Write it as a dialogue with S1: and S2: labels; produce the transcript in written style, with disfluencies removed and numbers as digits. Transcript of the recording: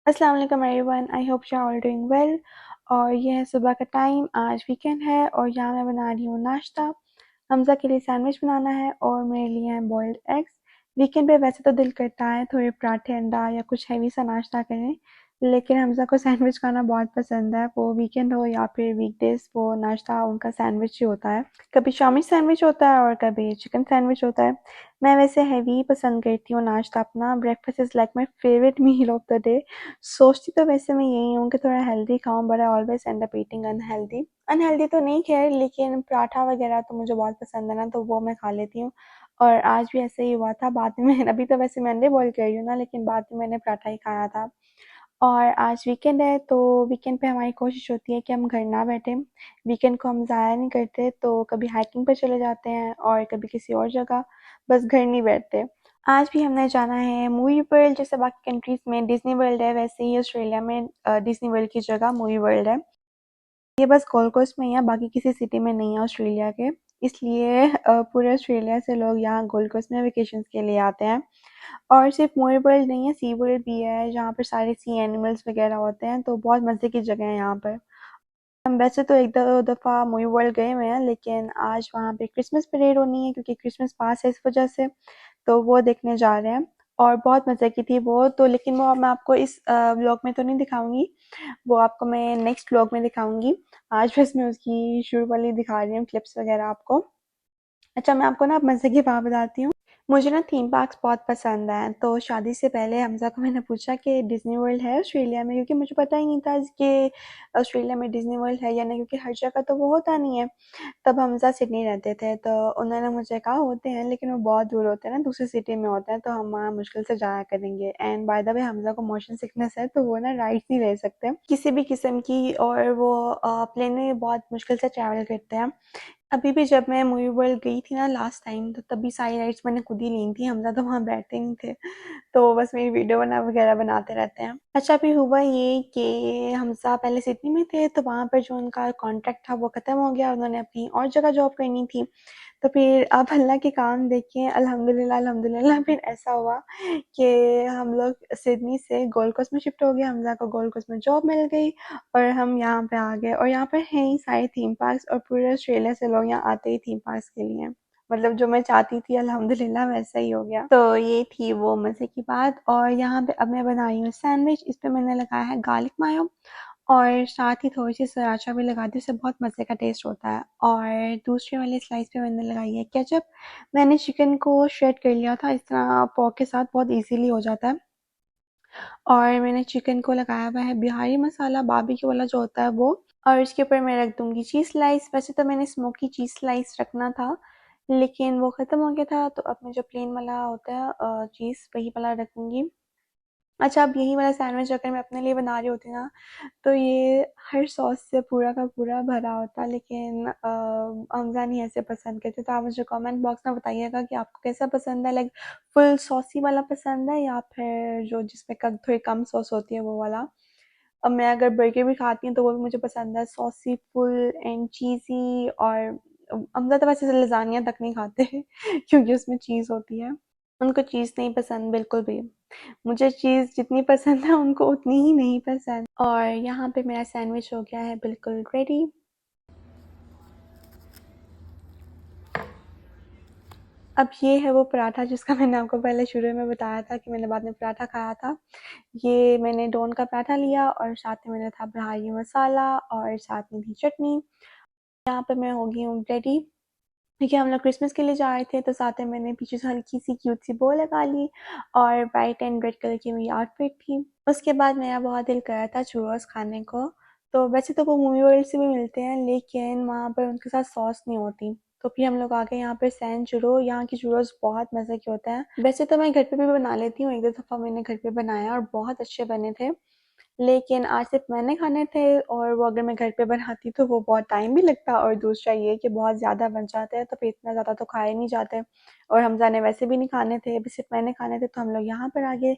S1: अस्सलाम वालेकुम everyone, I hope you are all doing well. और ये है सुबह का टाइम, आज वीकेंड है और यहाँ मैं बना रही हूँ नाश्ता। हमज़ा के लिए सैंडविच बनाना है और मेरे लिए हैं बॉइल्ड एग्स। वीकेंड पे वैसे तो दिल करता है थोड़े पराठे अंडा या कुछ हैवी सा नाश्ता करें, लेकिन हमज़ा को सैंडविच खाना बहुत पसंद है। वो वीकेंड हो या फिर वीकडेज़, वो नाश्ता उनका सैंडविच ही होता है। कभी शामी सैंडविच होता है और कभी चिकन सैंडविच होता है। मैं वैसे हैवी पसंद करती हूँ नाश्ता अपना। Breakfast is like my favourite meal of the day. सोचती तो वैसे मैं यही हूँ कि थोड़ा हेल्दी खाऊँ, but I always and up eating unhealthy. Unhealthy तो नहीं खैर, लेकिन पराठा वगैरह तो मुझे बहुत पसंद है ना, तो वो मैं खा लेती हूँ। और आज भी ऐसे ही हुआ था। बाद में मैं अभी तो वैसे मैं अंडे बॉईल कर रही हूँ ना, लेकिन बाद में मैंने पराठा ही खाया था। और आज वीकेंड है तो वीकेंड पे हमारी कोशिश होती है कि हम घर ना बैठें। वीकेंड को हम ज़ाया नहीं करते, तो कभी हाइकिंग पे चले जाते हैं और कभी किसी और जगह, बस घर नहीं बैठते। आज भी हमने जाना है मूवी वर्ल्ड। जैसे बाकी कंट्रीज़ में डिज़्नी वर्ल्ड है, वैसे ही ऑस्ट्रेलिया में डिज़्नी वर्ल्ड की जगह मूवी वर्ल्ड है। ये बस गोल्ड कोस्ट में ही है, बाकी किसी सिटी में नहीं है ऑस्ट्रेलिया के। इसलिए पूरे ऑस्ट्रेलिया से लोग यहाँ गोल्ड कोस्ट में वेकेशंस के लिए आते हैं। और सिर्फ मूवी वर्ल्ड नहीं है, सी वर्ल्ड भी है जहाँ पर सारे सी एनिमल्स वगैरह होते हैं, तो बहुत मज़े की जगह है यहाँ पर। हम वैसे तो एक दो दफ़ा मूवी वर्ल्ड गए हुए हैं, लेकिन आज वहाँ पे क्रिसमस परेड होनी है क्योंकि क्रिसमस पास है इस वजह से, तो वो देखने जा रहे हैं। और बहुत मज़े की थी वो तो, लेकिन वो मैं आपको इस व्लॉग में तो नहीं दिखाऊंगी, वो आपको मैं नेक्स्ट व्लॉग में दिखाऊंगी। आज बस मैं उसकी शुरू वाली दिखा रही हूँ क्लिप्स वगैरह आपको। अच्छा, मैं आपको ना मज़े की बात बताती हूँ। मुझे ना थीम पार्क्स बहुत पसंद हैं, तो शादी से पहले हमज़ा को मैंने पूछा कि डिज़्नी वर्ल्ड है ऑस्ट्रेलिया में, क्योंकि मुझे पता ही नहीं था कि ऑस्ट्रेलिया में डिज़्नी वर्ल्ड है या नहीं, क्योंकि हर जगह तो वो होता नहीं है। तब हमज़ा सिडनी रहते थे, तो उन्होंने मुझे कहा होते हैं, लेकिन वो बहुत दूर होते हैं ना, दूसरी सिटी में होते हैं, तो हम वहाँ मुश्किल से जाया करेंगे। And by the way Hamza को मोशन सिकनेस है, तो वो ना राइड्स नहीं ले सकते किसी भी किस्म की, और वो प्लेन में भी बहुत मुश्किल से ट्रैवल करते हैं। अभी भी जब मैं मूवी वर्ल्ड गई थी ना लास्ट टाइम, तो तभी सारी राइड्स मैंने खुद ही ली थी। हमज़ा तो वहाँ बैठते नहीं थे, तो बस मेरी वीडियो वगैरह बनाते रहते हैं। अच्छा, अभी हुआ ये कि हमज़ा पहले सिडनी में थे, तो वहाँ पर जो उनका कॉन्ट्रैक्ट था वो ख़त्म हो गया, उन्होंने अब कहीं और जगह जॉब करनी थी। तो फिर अब अल्लाह के काम देखिए, अल्हम्दुलिल्लाह अल्हम्दुलिल्लाह फिर ऐसा हुआ कि हम लोग सिडनी से गोल्ड कोस्ट में शिफ्ट हो गए। हमज़ा को गोल्ड कोस्ट में जॉब मिल गई और हम यहाँ पे आ गए, और यहाँ पर हैं ही सारे थीम पार्क्स, और पूरे ऑस्ट्रेलिया से लोग यहाँ आते ही थीम पार्क्स के लिए। मतलब जो मैं चाहती थी अल्हम्दुलिल्लाह वैसा ही हो गया। तो ये थी वो मज़े की बात। और यहाँ पे अब मैं बना रही हूँ सैंडविच। इस पे मैंने लगाया है गार्लिक मायो, और साथ ही थोड़ी-सी सराचा भी लगा दी, उससे बहुत मज़े का टेस्ट होता है। और दूसरे वाले स्लाइस पे मैंने लगाई है केचअप। मैंने चिकन को श्रेड कर लिया था, इस तरह पोर्क के साथ बहुत ईज़िली हो जाता है। और मैंने चिकन को लगाया हुआ है बिहारी मसाला, बारबेक्यू वाला जो होता है वो। और इसके ऊपर मैं रख दूँगी चीज़ स्लाइस। वैसे तो मैंने स्मोकी चीज़ स्लाइस रखना था, लेकिन वो ख़त्म हो गया था, तो अब मैं जो प्लेन वाला होता है चीज़, वही वाला रखूँगी। अच्छा, अब यही वाला सैंडविच अगर मैं अपने लिए बना रही होती ना, तो ये हर सॉस से पूरा का पूरा भरा होता, लेकिन हमज़ा नहीं ऐसे पसंद करते। तो आप मुझे कमेंट बॉक्स में बताइएगा कि आपको कैसा पसंद है, लाइक फुल सॉसी वाला पसंद है या फिर जो जिसमें थोड़ी कम सॉस होती है वो वाला। अब मैं अगर बर्गर भी खाती हूँ तो वो भी मुझे पसंद है सॉसी फुल एंड चीज़ी। और हमज़ा तो वैसे लज़ानिया तक नहीं खाते क्योंकि उसमें चीज़ होती है। उनको चीज़ नहीं पसंद बिल्कुल भी। मुझे चीज़ जितनी पसंद है उनको उतनी ही नहीं पसंद। और यहाँ पे मेरा सैंडविच हो गया है बिल्कुल रेडी। अब ये है वो पराठा जिसका मैंने आपको पहले शुरू में बताया था कि मैंने बाद में पराठा खाया था। ये मैंने डोन का पराठा लिया और साथ में मेरा था बिहारी मसाला और साथ में थी चटनी। यहाँ पे मैं हो गई हूँ रेडी, क्योंकि हम लोग क्रिसमस के लिए जा रहे थे, तो साथ में मैंने पीछे से हल्की सी क्यूट सी बो लगा ली और वाइट एंड रेड कलर की मेरी आउटफिट थी। उसके बाद मेरा बहुत दिल कर रहा था चूरोस खाने को। तो वैसे तो वो मूवी वर्ल्ड से भी मिलते हैं, लेकिन वहाँ पर उनके साथ सॉस नहीं होती। तो फिर हम लोग आ गए यहाँ पर सैन चूरो। यहाँ की चूरोस बहुत मज़े के होते हैं। वैसे तो मैं घर पे भी बना लेती हूँ, एक दो दफ़ा मैंने घर पे बनाया और बहुत अच्छे बने थे, लेकिन आज सिर्फ मैंने खाने थे, और वो अगर मैं घर पे बनाती तो वो बहुत टाइम भी लगता, और दूसरा ये कि बहुत ज़्यादा बन जाते हैं, तो फिर इतना ज़्यादा तो खाए नहीं जाते। और हमज़ा ने वैसे भी नहीं खाने थे, अभी सिर्फ मैंने खाने थे, तो हम लोग यहाँ पर आ गए।